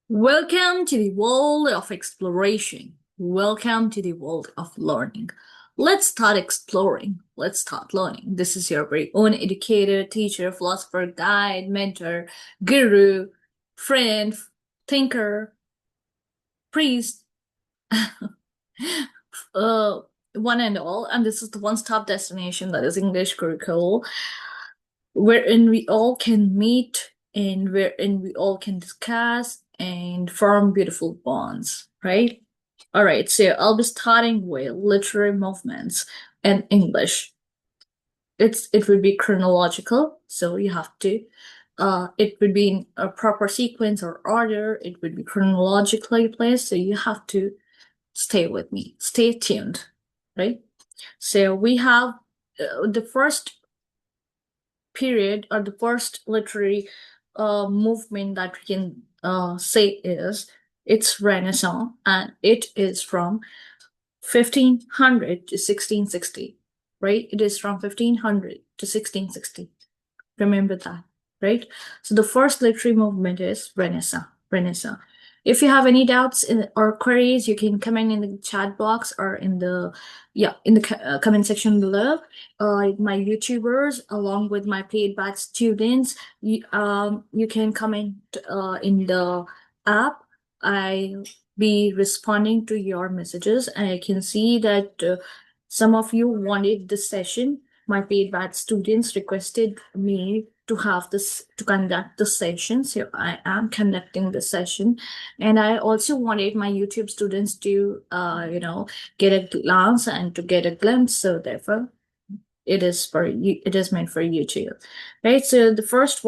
Welcome to the world of exploration. Welcome to the world of learning. Let's start exploring. Let's start learning. This is your very own educator, teacher, philosopher, guide, mentor, guru, friend, thinker, priest, uh, one and all. And this is the one-stop destination that is English curriculum, wherein we all can meet and wherein we all can discuss and form beautiful bonds, right? All right, so I'll be starting with literary movements in English. It would be chronological, so you have to. It would be in a proper sequence or order. It would be chronologically placed, so you have to stay with me. Stay tuned, right? So we have the first period or the first literary movement that we can say is it's Renaissance, and it is from 1500 to 1660, right? It is from 1500 to 1660. Remember that, right? So the first literary movement is Renaissance. Renaissance. If you have any doubts or queries, you can comment in the chat box or in the comment section below. My YouTubers, along with my paid batch students, you can comment in the app. I'll be responding to your messages, and I can see that some of you wanted this session. My paid batch students requested me to conduct the session, so I am conducting the session. And I also wanted my YouTube students to get a glance and to get a glimpse, so therefore it is for you, it is meant for YouTube, right? So the first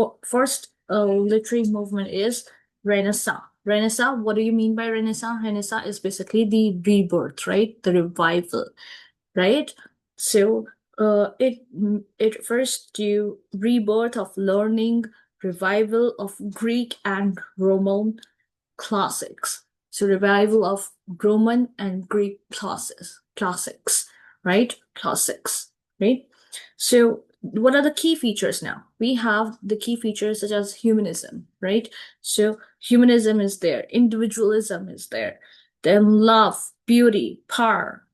literary movement is Renaissance. Renaissance, what do you mean by Renaissance? Renaissance is basically the rebirth, right? The revival, right? So it refers to rebirth of learning, revival of Greek and Roman classics. So revival of Roman and Greek classics, right? Classics, right? So what are the key features now? We have the key features such as humanism, right? So humanism is there, individualism is there, then love, beauty, power,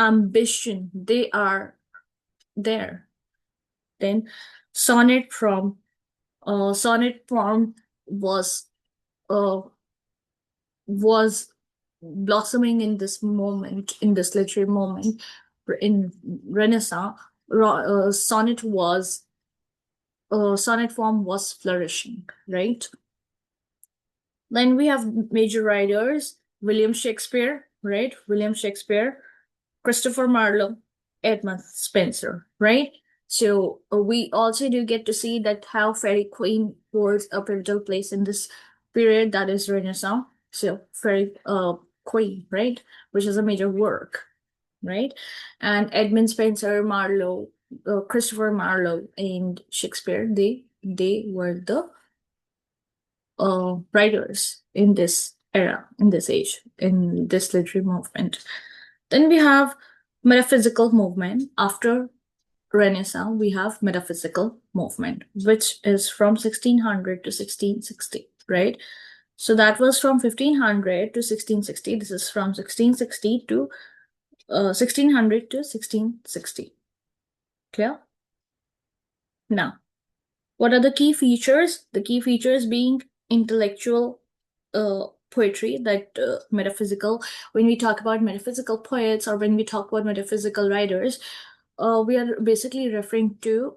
ambition, they are there. Then sonnet form, sonnet form was uh, was blossoming in this moment, in this literary moment, in Renaissance. Sonnet form was flourishing, right? Then we have major writers: William Shakespeare, right? William Shakespeare, Christopher Marlowe, Edmund Spencer, right? So we also do get to see that how Fairy Queen holds a pivotal place in this period that is Renaissance. So Fairy Queen, right? Which is a major work, right? And Edmund Spencer, Marlowe, Christopher Marlowe, and Shakespeare, they were the writers in this era, in this age, in this literary movement. Then we have metaphysical movement. After Renaissance, we have metaphysical movement, which is from 1600 to 1660, right? So that was from 1500 to 1660. This is from 1660 to 1600 to 1660. Clear? Now, what are the key features? The key features being intellectual poetry, that metaphysical. When we talk about metaphysical poets or when we talk about metaphysical writers, we are basically referring to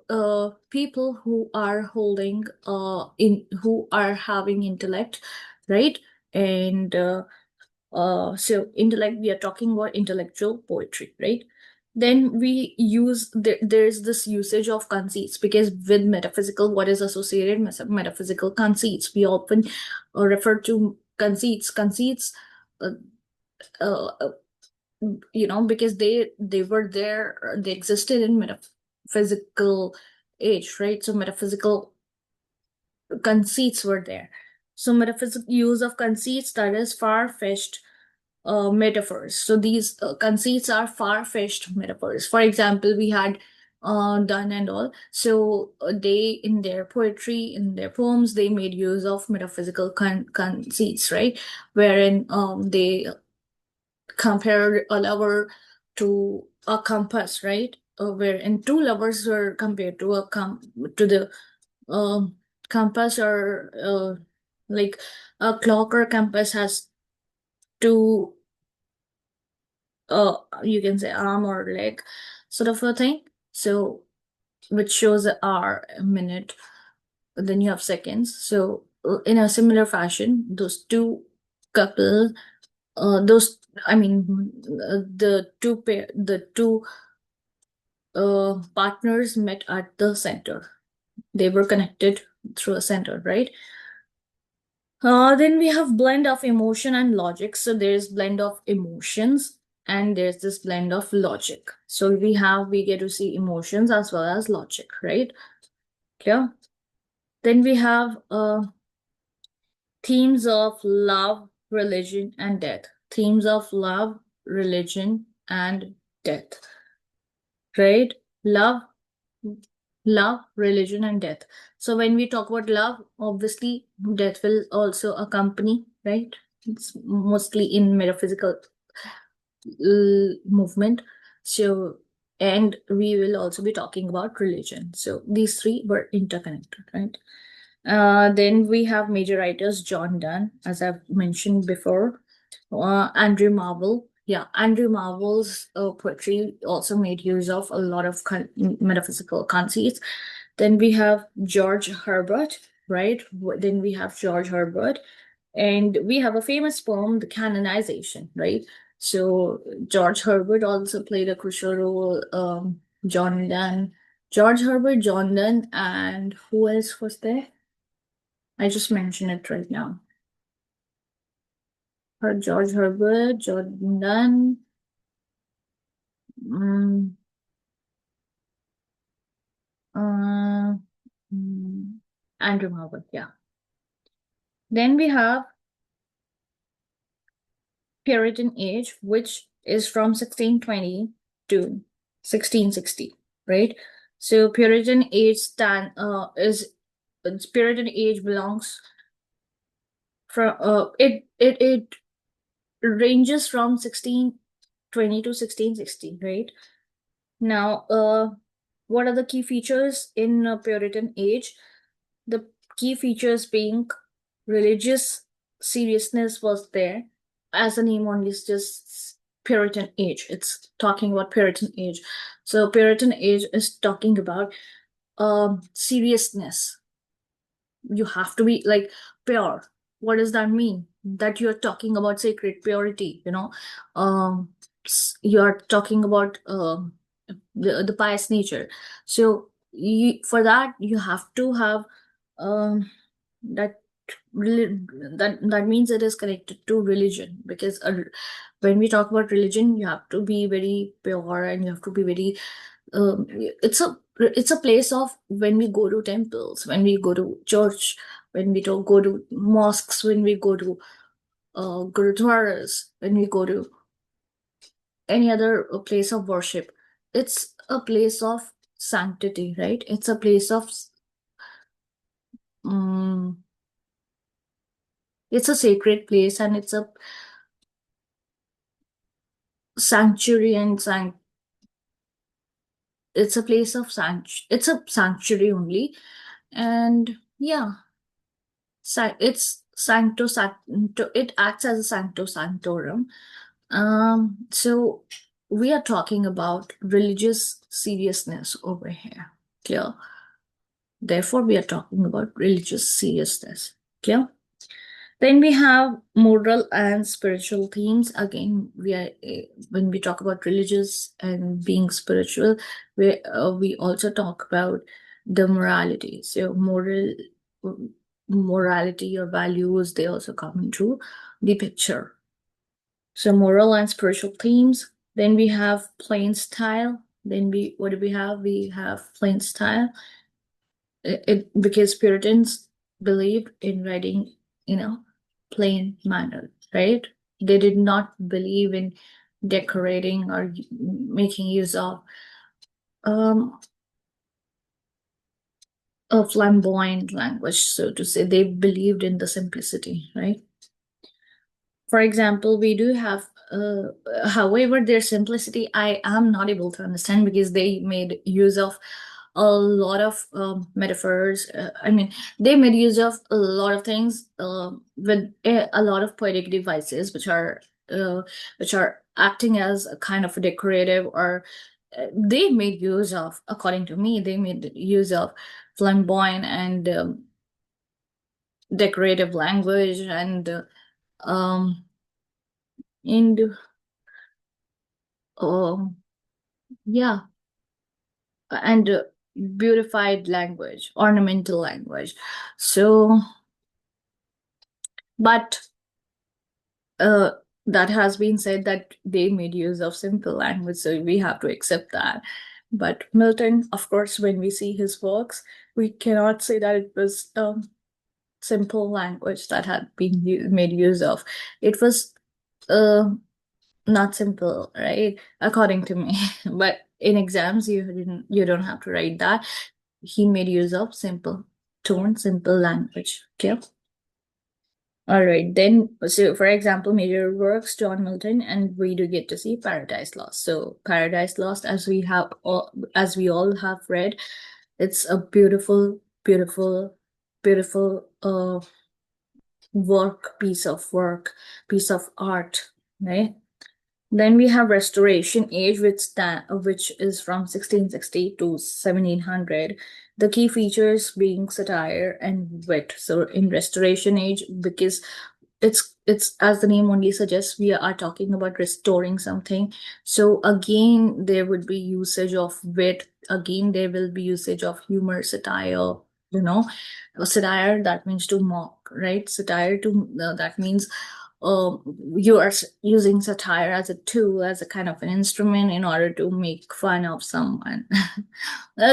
people who are holding who are having intellect, right? And so intellect, we are talking about intellectual poetry, right? Then we use there's this usage of conceits, because with metaphysical, what is associated metaphysical conceits, we often refer to conceits uh, uh, because they were there, they existed in metaphysical age, right? So metaphysical conceits were there. So metaphysical use of conceits, that is far-fetched metaphors. So these conceits are far-fetched metaphors. For example, we had done and all. So they, in their poetry, in their poems, they made use of metaphysical conceits, right? Wherein they compared a lover to a compass, right? Wherein two lovers were compared to to the um compass, or like a clock or compass has two, you can say, arm or leg, sort of a thing. So which shows the hour, a minute, then you have seconds. So in a similar fashion, those two couple, those I mean, the two partners met at the center. They were connected through a center, right? Then we have blend of emotion and logic. So there's blend of emotions and there's this blend of logic. So we get to see emotions as well as logic, right? Clear? Then we have themes of love, religion, and death. Themes of love, religion, and death, right? Love, religion, and death. So when we talk about love, obviously death will also accompany, right? It's mostly in metaphysical movement. So, and we will also be talking about religion. So these three were interconnected, right? Then we have major writers: John Donne, as I've mentioned before, Andrew Marvell. Yeah, Andrew Marvell's poetry also made use of a lot of metaphysical conceits. Then we have George Herbert, right? Then we have George Herbert, and we have a famous poem, The Canonization, right? So George Herbert also played a crucial role. John Donne, George Herbert, John Donne, and who else was there? I just mentioned it right now. George Herbert, John Donne, um, uh, Andrew Marvell, yeah. Then we have Puritan age, which is from 1620 to 1660, right? So Puritan age Puritan age belongs from it ranges from 1620 to 1660, right? Now, what are the key features in Puritan age? The key features being religious seriousness was there. As the name only is just Puritan age. It's talking about Puritan age. So Puritan age is talking about seriousness. You have to be like pure. What does that mean? That you're talking about sacred purity, um you're talking about the pious nature. So for that you have to have um that that means it is connected to religion, because when we talk about religion, you have to be very pure and you have to be very it's a place of, when we go to temples, when we go to church, when we don't go to mosques, when we go to gurudwaras, when we go to any other place of worship, it's a place of sanctity, right? It's a place of um, it's a sacred place, and it's a sanctuary and it's a place of it's a sanctuary only. And yeah, it's sancto, it acts as a sancto sanctorum. So we are talking about religious seriousness over here. Clear? Therefore, we are talking about religious seriousness. Clear? Then we have moral and spiritual themes. Again, when we talk about religious and being spiritual, we also talk about the morality. So morality or values, they also come into the picture. So moral and spiritual themes. Then we have plain style. Then what do we have? We have plain style. Because Puritans believed in writing, plain manner, right? They did not believe in decorating or making use of a flamboyant language, so to say. They believed in the simplicity, right? For example, we do have, however, their simplicity I am not able to understand because they made use of a lot of metaphors. I mean, they made use of a lot of things with a lot of poetic devices, uh, which are acting as a kind of a decorative, or they made use of, according to me, they made use of flamboyant and decorative language, um, and um, yeah, and beautified language, ornamental language. So, but uh, that has been said that they made use of simple language, so we have to accept that. But Milton, of course, when we see his works, we cannot say that it was simple language that had been made use of. It was uh, not simple, right? According to me. But in exams, you don't have to write that. He made use of simple tone, simple language. Okay. All right. Then, so for example, major works, John Milton, and we do get to see Paradise Lost. So Paradise Lost, as we all have read, it's a beautiful, beautiful, beautiful piece of art, right? Then we have Restoration Age, which is from 1660 to 1700. The key features being satire and wit. So in Restoration Age, because it's as the name only suggests, we are talking about restoring something. So again, there would be usage of wit. Again, there will be usage of humor, satire. You know, satire, that means to mock, right? Satire to that means you are using satire as a tool, as a kind of an instrument in order to make fun of someone.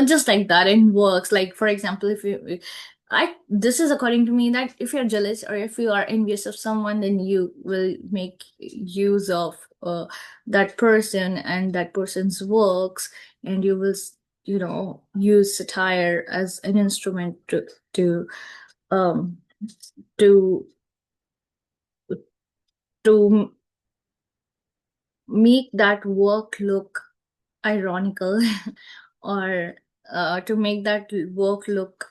Just like that, it works. Like, for example, if you, this is according to me, that if you're jealous or if you are envious of someone, then you will make use of that person and that person's works, and you will, use satire as an instrument um, to to make that work look ironical, or to make that work look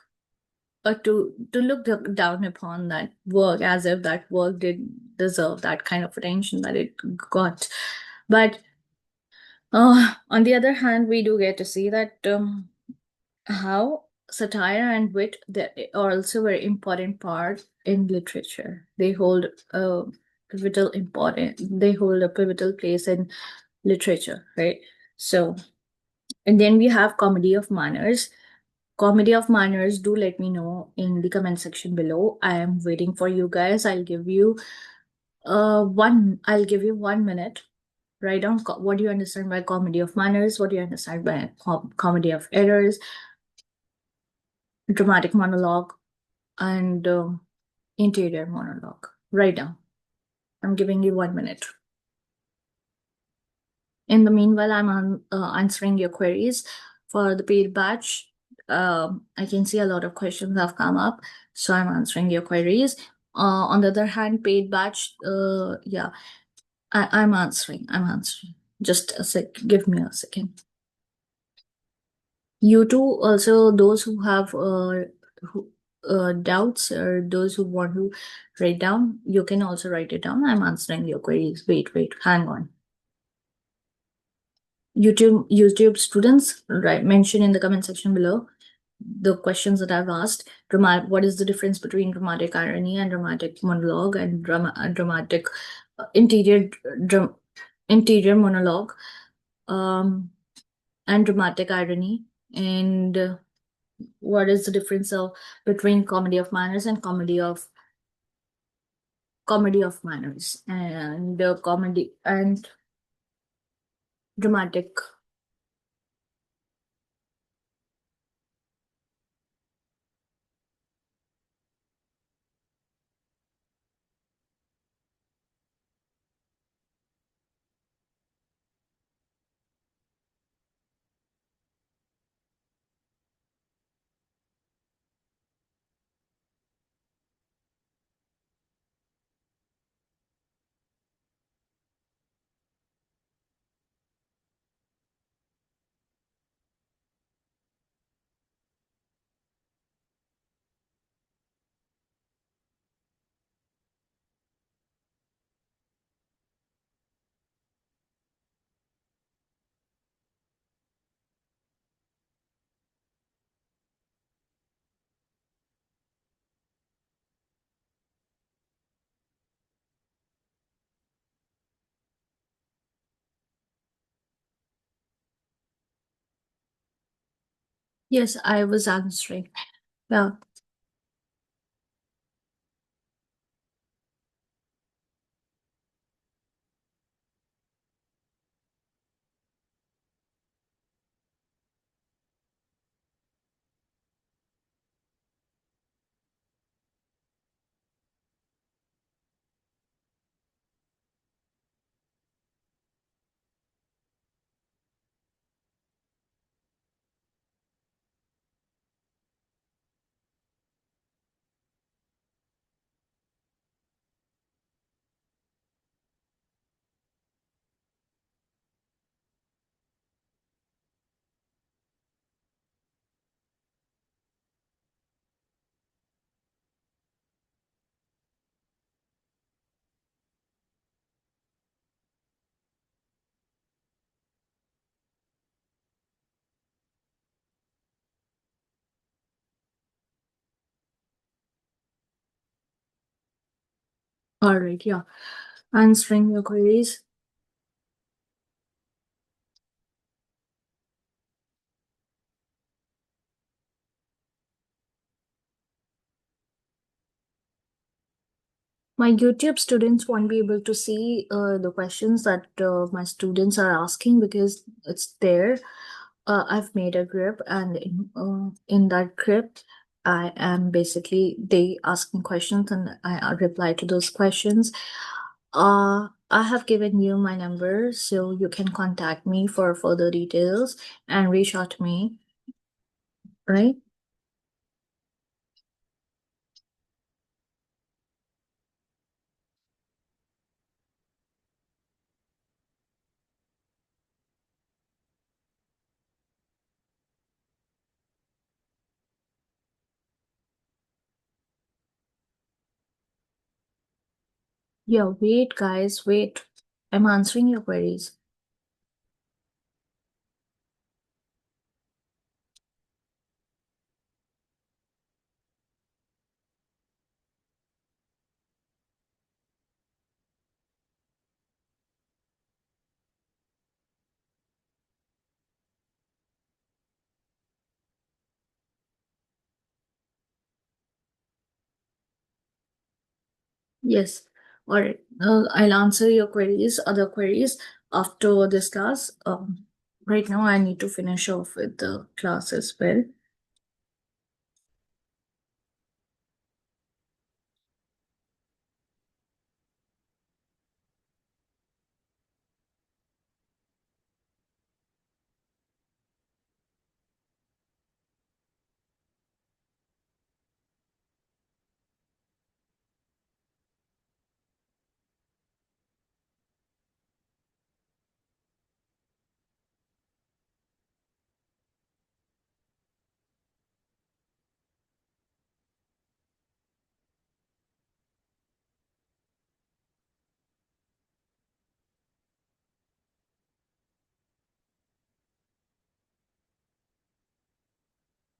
to look down upon that work, as if that work did deserve that kind of attention that it got. But on the other hand, we do get to see that how satire and wit, they are also very important part in literature. They hold a pivotal place in literature, right? So, and then we have comedy of manners. Comedy of manners, do let me know in the comment section below. I am waiting for you guys. I'll give you 1 minute. Write down what do you understand by comedy of manners, what do you understand by comedy of errors, dramatic monologue, and interior monologue. Write down. I'm giving you 1 minute. In the meanwhile, I'm answering your queries for the paid batch. I can see a lot of questions have come up, so I'm answering your queries. On the other hand, paid batch, yeah, I'm answering. I'm answering. Just a sec. Give me a second. You too, also those who have doubts, or those who want to write down, you can also write it down. I'm answering your queries. Wait, hang on. YouTube students, right? Mention in the comment section below the questions that I've asked. What is the difference between dramatic irony and dramatic monologue, and dramatic interior interior monologue, um, and dramatic irony, and what is the difference between comedy of manners and comedy of manners, and comedy and dramatic. Yes, I was answering. Yeah. All right. Yeah. Answering your queries. My YouTube students won't be able to see the questions that my students are asking because it's there. I've made a group, and in that group, I am basically they asking questions, and I reply to those questions. I have given you my number, so you can contact me for further details and reach out to me, right? Yeah, wait, guys, wait. I'm answering your queries. Yes. All right. I'll answer your queries, other queries after this class. Right now, I need to finish off with the class as well.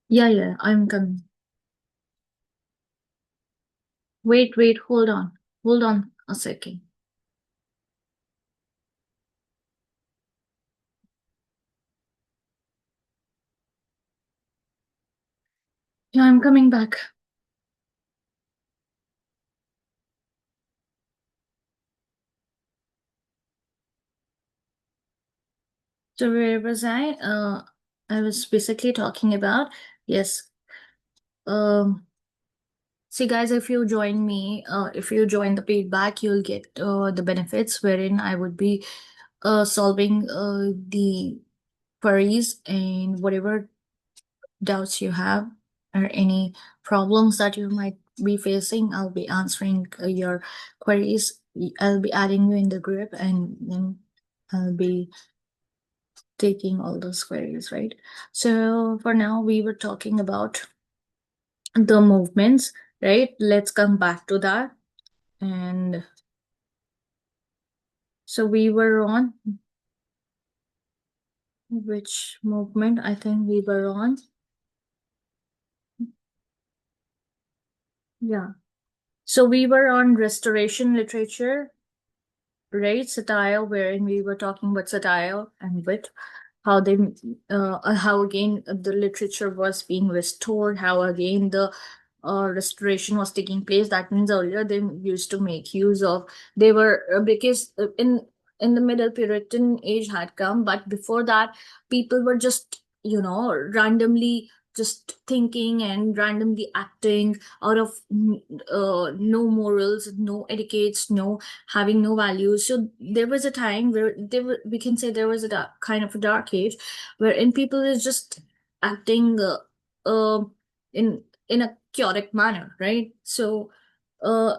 Yeah, yeah, I'm coming. Wait, hold on. Hold on a second. Yeah, I'm coming back. So where was I? I was basically talking about, yes. Um, See, guys, if you join me, if you join the paid back, you'll get the benefits wherein I would be solving the queries and whatever doubts you have or any problems that you might be facing. I'll be answering your queries. I'll be adding you in the group, and then I'll be taking all those queries, right? So for now, we were talking about the movements, right? Let's come back to that. And so we were on which movement? I think we were on. Yeah. So we were on restoration literature, right? Satire, wherein we were talking about satire and wit. how they how again the literature was being restored, how again the restoration was taking place. That means earlier they used to make use of, they were because in the middle Puritan age had come, but before that people were just, you know, randomly just thinking and randomly acting out of no morals, no etiquettes, no having no values. So there was a time where we can say there was a kind of a dark age wherein people is just acting uh, in a chaotic manner, right? So uh,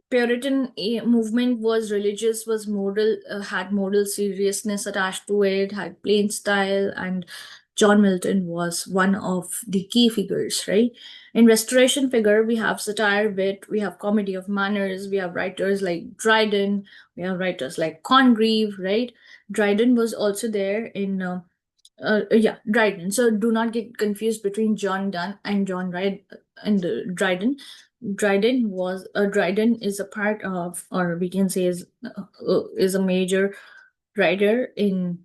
Puritan movement was religious, was moral, had moral seriousness attached to it, had plain style, and John Milton was one of the key figures, right? In Restoration figure, we have satire, wit, we have comedy of manners, we have writers like Dryden, we have writers like Congreve, right? Dryden was also there in yeah, Dryden. So do not get confused between John Donne and John Dryden and Dryden. Dryden is a part of, or we can say is a major writer in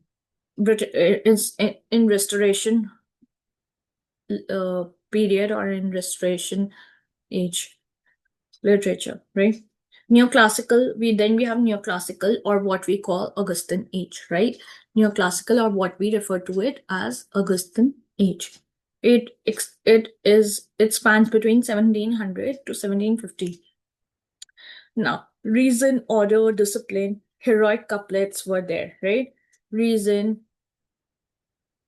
is in Restoration period, or in Restoration age literature, right? Neoclassical, we have neoclassical, or what we call Augustan age, right? Neoclassical, or what we refer to it as Augustan age. It spans between 1700 to 1750. Now, reason, order, discipline, heroic couplets were there, right? Reason,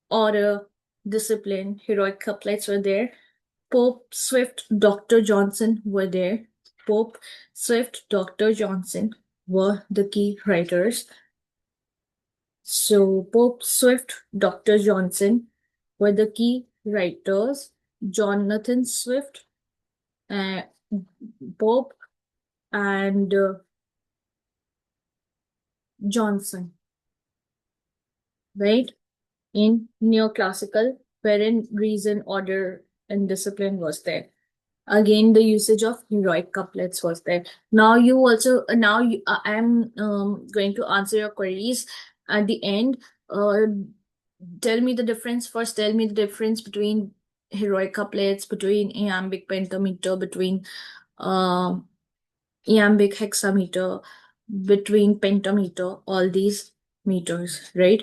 order, discipline, heroic couplets were there. Pope, Swift, Dr. Johnson were there. Pope, Swift, Dr. Johnson were the key writers. So Pope, Swift, Dr. Johnson were the key writers. Jonathan Swift, uh, Pope, and Johnson, right? In neoclassical, wherein reason, order, and discipline was there. Again, the usage of heroic couplets was there. Now you also now you, I'm going to answer your queries at the end. Tell me the difference first. Tell me the difference between heroic couplets, between iambic pentameter, between uh, iambic hexameter, between pentameter, all these meters, right?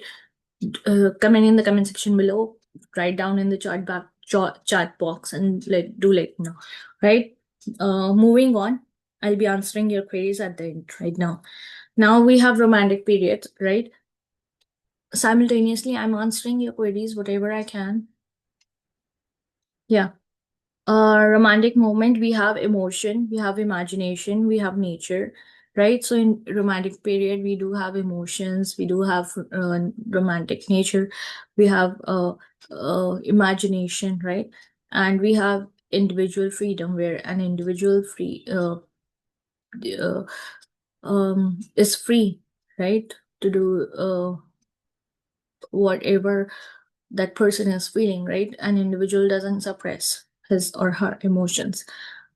Comment in the comment section below, write down in the chat box, and let me know, right? Moving on, I'll be answering your queries at the end right now. Now we have romantic periods, right? Simultaneously I'm answering your queries whatever I can. Yeah. Romantic moment, we have emotion, we have imagination, we have nature, right? So in romantic period we do have emotions, we do have romantic nature, we have imagination, right? And we have individual freedom, where an individual uh, is free, right, to do whatever that person is feeling, right? An individual doesn't suppress his or her emotions.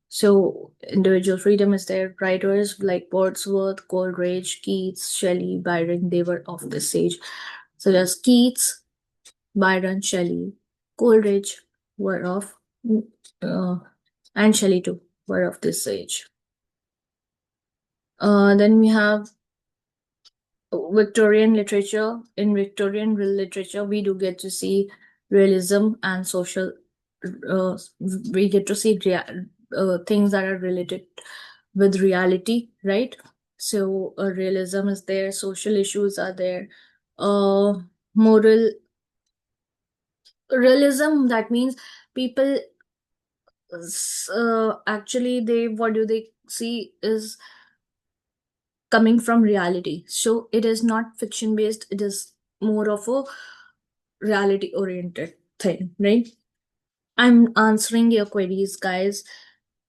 So individual freedom is there. Writers like Wordsworth, Coleridge, Keats, Shelley, Byron, they were of this age. So there's Keats, Byron, Shelley, Coleridge were of, and Shelley too were of this age. Then we have Victorian literature. In Victorian literature, we do get to see realism and social. We get to see things that are related with reality, right? So realism is there, social issues are there. Moral realism, that means people actually they, what do they see is coming from reality. So it is not fiction based, it is more of a reality oriented thing, right? I'm answering your queries, guys.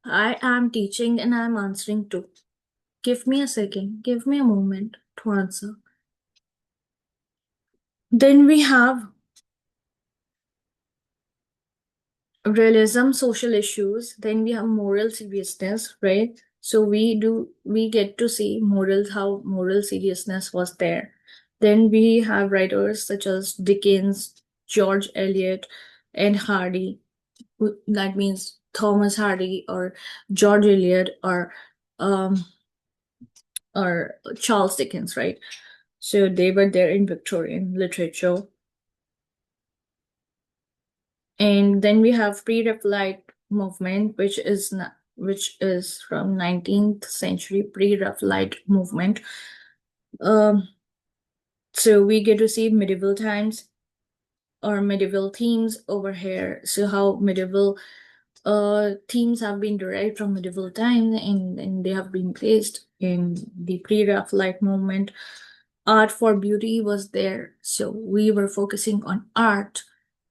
I am teaching and I'm answering too. Give me a second, give me a moment to answer. Then we have realism, social issues. Then we have moral seriousness, right? So we get to see morals, how moral seriousness was there. Then we have writers such as Dickens, George Eliot, and Hardy. That means Thomas Hardy or George Eliot um or Charles Dickens, right? So they were there in Victorian literature. And then we have pre-Raphaelite movement, which is from 19th century pre-Raphaelite movement. Um, so we get to see medieval times or medieval themes over here. So how medieval themes have been derived from medieval times, and they have been placed in the pre-Raphaelite movement. Art for beauty was there, so we were focusing on art.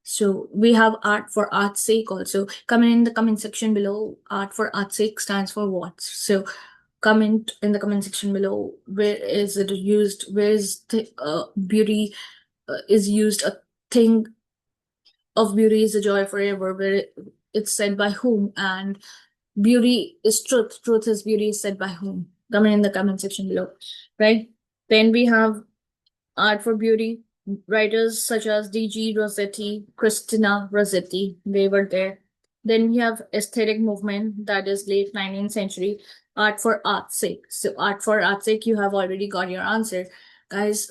So we have art for art's sake also. Comment in the comment section below. Art for art's sake stands for what? So comment in the comment section below. Where is it used? Where is the beauty is used? A thing of beauty is a joy forever. Where it's said by whom? And beauty is truth. Truth is beauty is said by whom? Comment in the comment section below. Right. Then we have art for beauty. Writers such as D.G. Rossetti, Christina Rossetti, they were there. Then we have aesthetic movement, that is late 19th century, art for art's sake. So art for art's sake, you have already got your answer. Guys,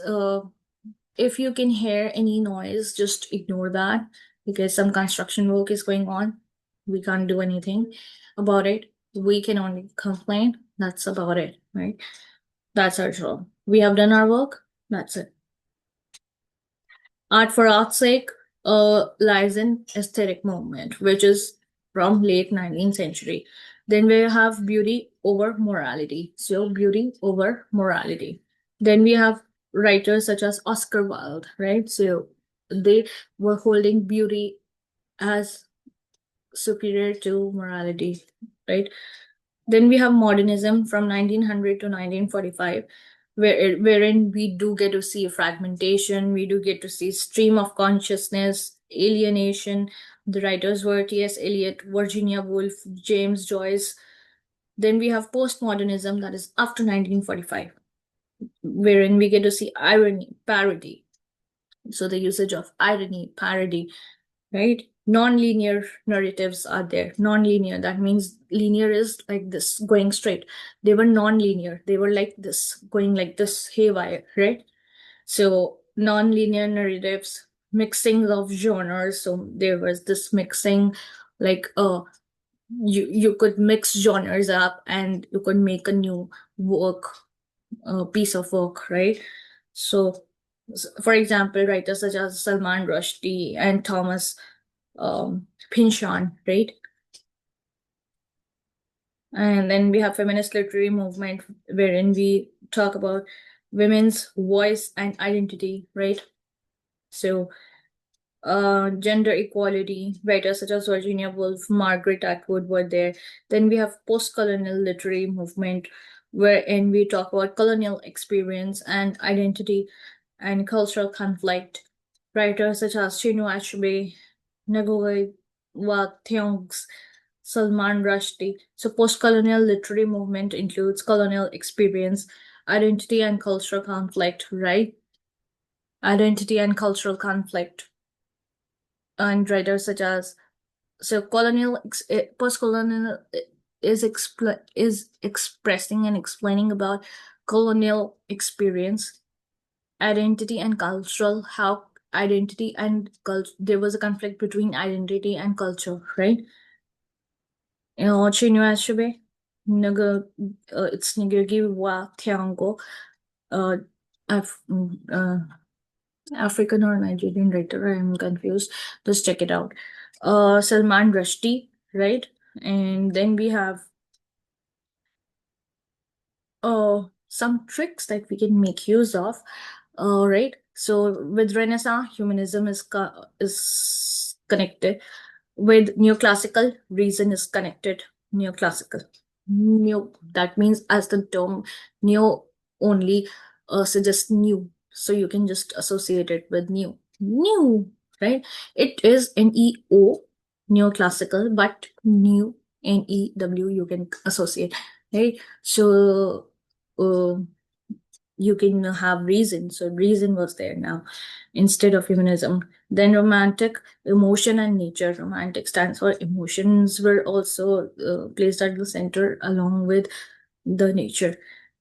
if you can hear any noise, just ignore that because some construction work is going on. We can't do anything about it. We can only complain. That's about it, right? That's our job. We have done our work. That's it. Art for art's sake lies in aesthetic movement, which is from late 19th century. Then we have beauty over morality. So beauty over morality. Then we have writers such as Oscar Wilde, right? So they were holding beauty as superior to morality, right? Then we have modernism from 1900 to 1945, wherein we do get to see fragmentation, we do get to see stream of consciousness, alienation. The writers were T.S. Eliot, Virginia Woolf, James Joyce. Then we have postmodernism, that is after 1945, wherein we get to see irony, parody. So the usage of irony, parody, right? Non-linear narratives are there. Non-linear, that means linear is like this, going straight. They were non-linear. They were like this, going like this, haywire, right? So non-linear narratives, mixing of genres. So there was this mixing, like you could mix genres up and you could make a new work, piece of work, right? So, for example, writers such as Salman Rushdie and Thomas Pynchon, right? And then we have feminist literary movement, wherein we talk about women's voice and identity, right? So, gender equality, writers such as Virginia Woolf, Margaret Atwood were there. Then we have post-colonial literary movement, wherein we talk about colonial experience and identity and cultural conflict. Writers such as Chinua Achebe, Ngugi wa Thiong's, Salman Rushdie. So post-colonial literary movement includes colonial experience, identity and cultural conflict, right? Identity and cultural conflict. And writers such as post-colonial is expressing and explaining about colonial experience, identity and cultural, how identity and culture, there was a conflict between identity and culture, right? Chinua Achebe, it's Ngugi wa Thiong'o, uh, African or Nigerian writer, I'm confused. Just check it out. Salman Rushdie, right? And then we have some tricks that we can make use of. Right. So with Renaissance, humanism is connected. With neoclassical, reason is connected. Neoclassical. New, that means as the term neo only suggests new. So you can just associate it with new. New, right? It is NEO, neoclassical, but new, NEW, you can associate, right? So uh, you can have reason. So reason was there now instead of humanism. Then romantic, emotion and nature. Romantic stands for emotions were also placed at the center along with the nature.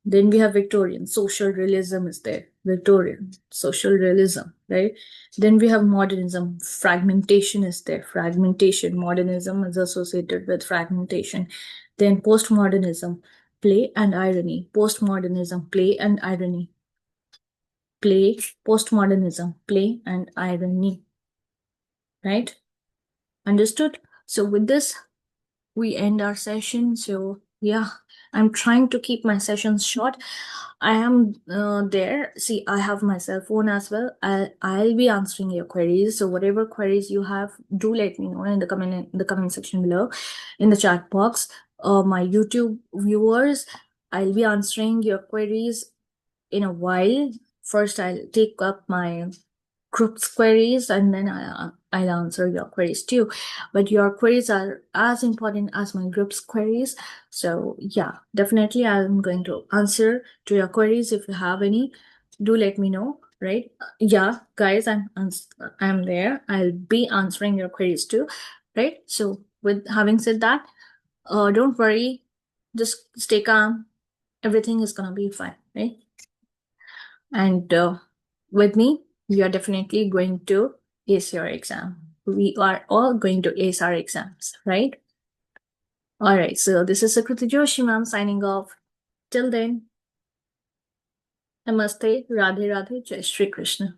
Then we have Victorian, social realism is there. Victorian, social realism, right? Then we have modernism, fragmentation is there. Fragmentation, modernism is associated with fragmentation. Then postmodernism, play and irony. Postmodernism, play and irony. Play, postmodernism, play and irony. Right? Understood? So with this, we end our session. So yeah, I'm trying to keep my sessions short. I am there. See, I have my cell phone as well. I'll be answering your queries. So whatever queries you have, do let me know in the comment section below, in the chat box. My YouTube viewers, I'll be answering your queries in a while. First, I'll take up my group's queries and then I'll answer your queries too. But your queries are as important as my group's queries. So yeah, definitely I'm going to answer to your queries. If you have any, do let me know, right? Yeah, guys, I'm there. I'll be answering your queries too, right? So with having said that, don't worry, just stay calm. Everything is gonna be fine, right? And with me, you are definitely going to ace your exam. We are all going to ace our exams, right? All right, so this is Sukriti Joshi, ma'am, signing off. Till then, Namaste, Radhe Radhe, Jai Shri Krishna.